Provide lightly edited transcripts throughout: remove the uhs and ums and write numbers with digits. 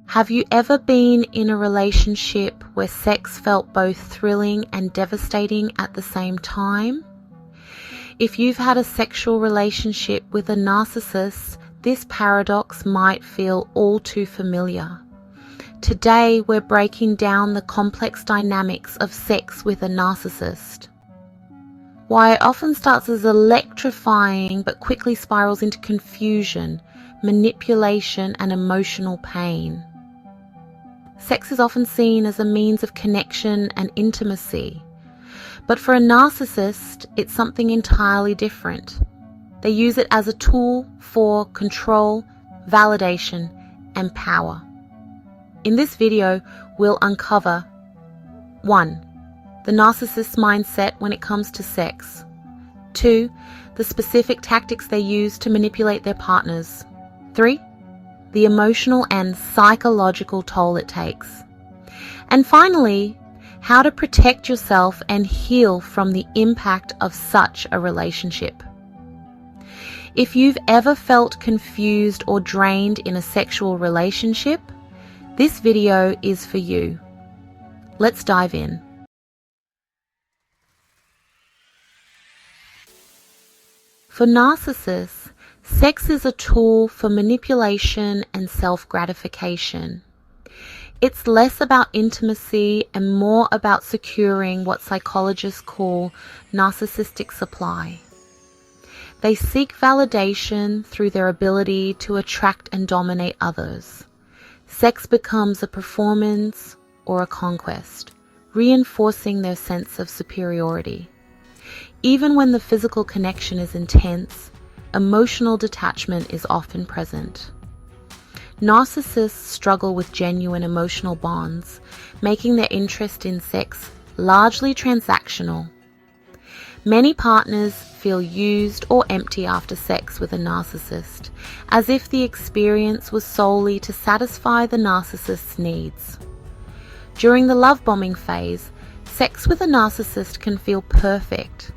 Have you ever been in a relationship where sex felt both thrilling and devastating at the same time? If you've had a sexual relationship with a narcissist, this paradox might feel all too familiar. Today, we're breaking down the complex dynamics of sex with a narcissist. Why it often starts as electrifying but quickly spirals into confusion, manipulation, and emotional pain. Sex is often seen as a means of connection and intimacy, but for a narcissist, it's something entirely different. They use it as a tool for control, validation, and power. In this video, we'll uncover 1. The narcissist's mindset when it comes to sex. 2. The specific tactics they use to manipulate their partners. 3. The emotional and psychological toll it takes. And finally, how to protect yourself and heal from the impact of such a relationship. If you've ever felt confused or drained in a sexual relationship, this video is for you. Let's dive in. For narcissists, sex is a tool for manipulation and self-gratification. It's less about intimacy and more about securing what psychologists call narcissistic supply. They seek validation through their ability to attract and dominate others. Sex becomes a performance or a conquest, reinforcing their sense of superiority. Even when the physical connection is intense, emotional detachment is often present. Narcissists struggle with genuine emotional bonds, making their interest in sex largely transactional. Many partners feel used or empty after sex with a narcissist, as if the experience was solely to satisfy the narcissist's needs. During the love bombing phase, sex with a narcissist can feel perfect.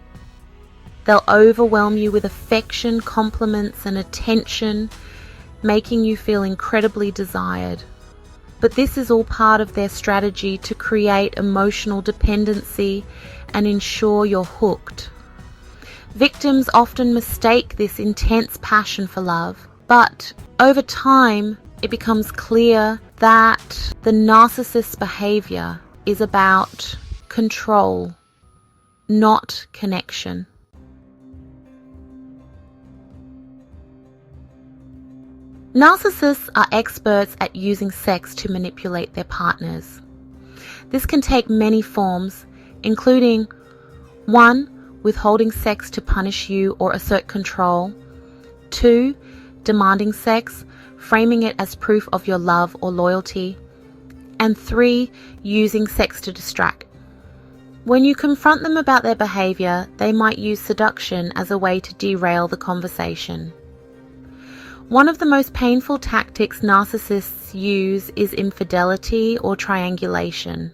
They'll overwhelm you with affection, compliments, and attention, making you feel incredibly desired. But this is all part of their strategy to create emotional dependency and ensure you're hooked. Victims often mistake this intense passion for love, but over time, it becomes clear that the narcissist's behavior is about control, not connection. Narcissists are experts at using sex to manipulate their partners. This can take many forms, including 1. Withholding sex to punish you or assert control. 2. Demanding sex, framing it as proof of your love or loyalty. And 3. Using sex to distract. When you confront them about their behavior, they might use seduction as a way to derail the conversation. One of the most painful tactics narcissists use is infidelity or triangulation.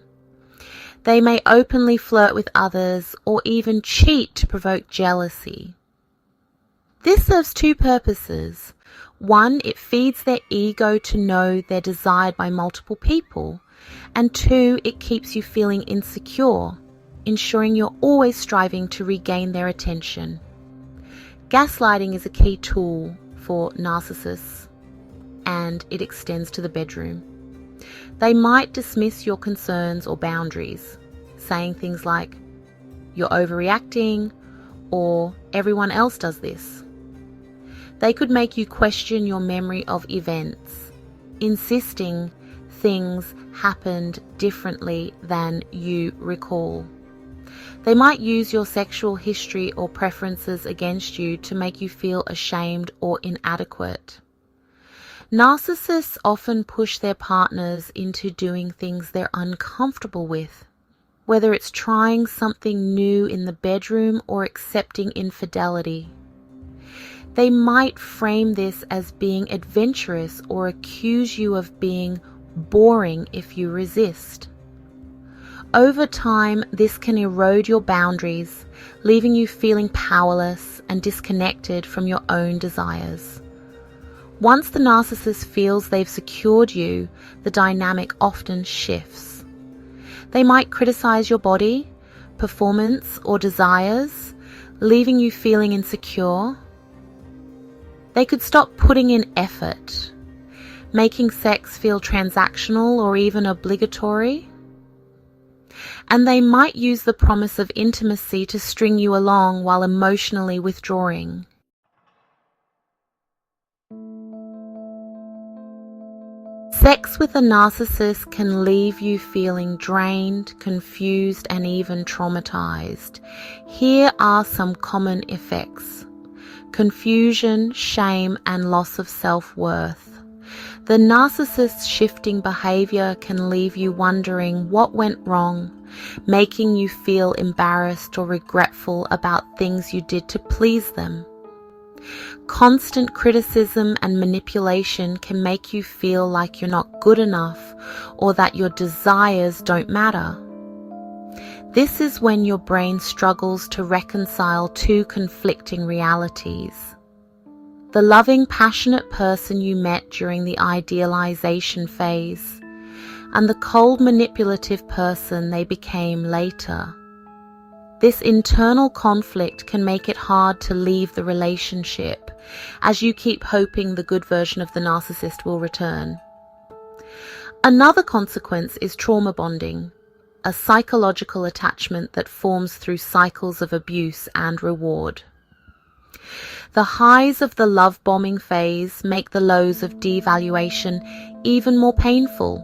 They may openly flirt with others or even cheat to provoke jealousy. This serves 2 purposes. 1, it feeds their ego to know they're desired by multiple people. And 2, it keeps you feeling insecure, ensuring you're always striving to regain their attention. Gaslighting is a key tool for narcissists, and it extends to the bedroom. They might dismiss your concerns or boundaries, saying things like, "You're overreacting," or "Everyone else does this." They could make you question your memory of events, insisting things happened differently than you recall. They might use your sexual history or preferences against you to make you feel ashamed or inadequate. Narcissists often push their partners into doing things they're uncomfortable with, whether it's trying something new in the bedroom or accepting infidelity. They might frame this as being adventurous or accuse you of being boring if you resist. Over time, this can erode your boundaries, leaving you feeling powerless and disconnected from your own desires. Once the narcissist feels they've secured you, the dynamic often shifts. They might criticize your body, performance, or desires, leaving you feeling insecure. They could stop putting in effort, making sex feel transactional or even obligatory. And they might use the promise of intimacy to string you along while emotionally withdrawing. Sex with a narcissist can leave you feeling drained, confused, and even traumatized. Here are some common effects: confusion, shame, and loss of self-worth. The narcissist's shifting behavior can leave you wondering what went wrong, making you feel embarrassed or regretful about things you did to please them. Constant criticism and manipulation can make you feel like you're not good enough or that your desires don't matter. This is when your brain struggles to reconcile two conflicting realities. The loving, passionate person you met during the idealization phase, and the cold, manipulative person they became later. This internal conflict can make it hard to leave the relationship, as you keep hoping the good version of the narcissist will return. Another consequence is trauma bonding, a psychological attachment that forms through cycles of abuse and reward. The highs of the love bombing phase make the lows of devaluation even more painful,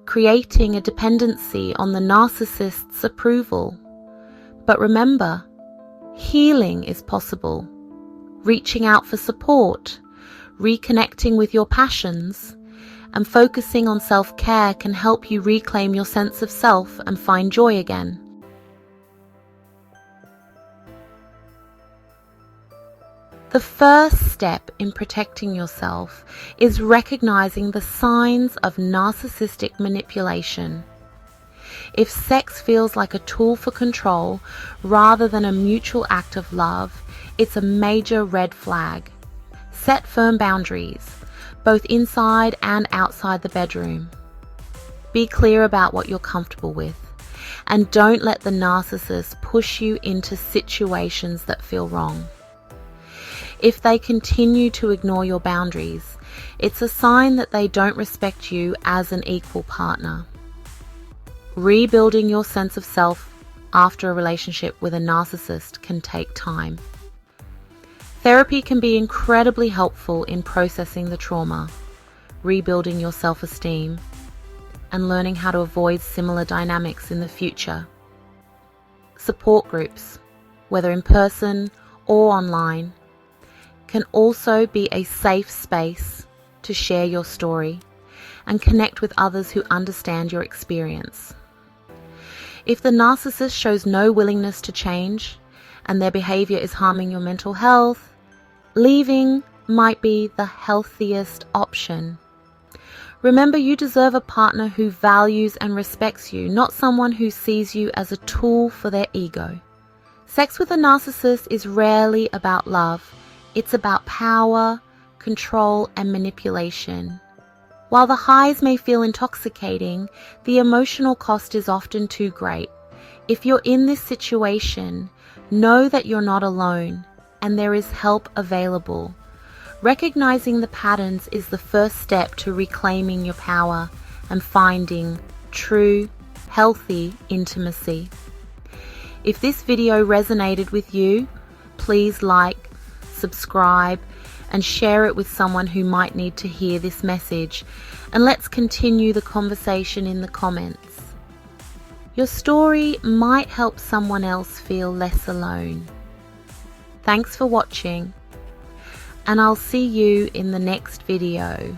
creating a dependency on the narcissist's approval. But remember, healing is possible. Reaching out for support, reconnecting with your passions, and focusing on self-care can help you reclaim your sense of self and find joy again. The first step in protecting yourself is recognizing the signs of narcissistic manipulation. If sex feels like a tool for control rather than a mutual act of love, it's a major red flag. Set firm boundaries, both inside and outside the bedroom. Be clear about what you're comfortable with, and don't let the narcissist push you into situations that feel wrong. If they continue to ignore your boundaries, it's a sign that they don't respect you as an equal partner. Rebuilding your sense of self after a relationship with a narcissist can take time. Therapy can be incredibly helpful in processing the trauma, rebuilding your self-esteem, and learning how to avoid similar dynamics in the future. Support groups, whether in person or online, can also be a safe space to share your story and connect with others who understand your experience. If the narcissist shows no willingness to change and their behavior is harming your mental health, leaving might be the healthiest option. Remember, you deserve a partner who values and respects you, not someone who sees you as a tool for their ego. Sex with a narcissist is rarely about love. It's about power, control, and manipulation. While the highs may feel intoxicating, the emotional cost is often too great. If you're in this situation, know that you're not alone and there is help available. Recognizing the patterns is the first step to reclaiming your power and finding true, healthy intimacy. If this video resonated with you, please like, subscribe, and share it with someone who might need to hear this message. And let's continue the conversation in the comments. Your story might help someone else feel less alone. Thanks for watching, and I'll see you in the next video.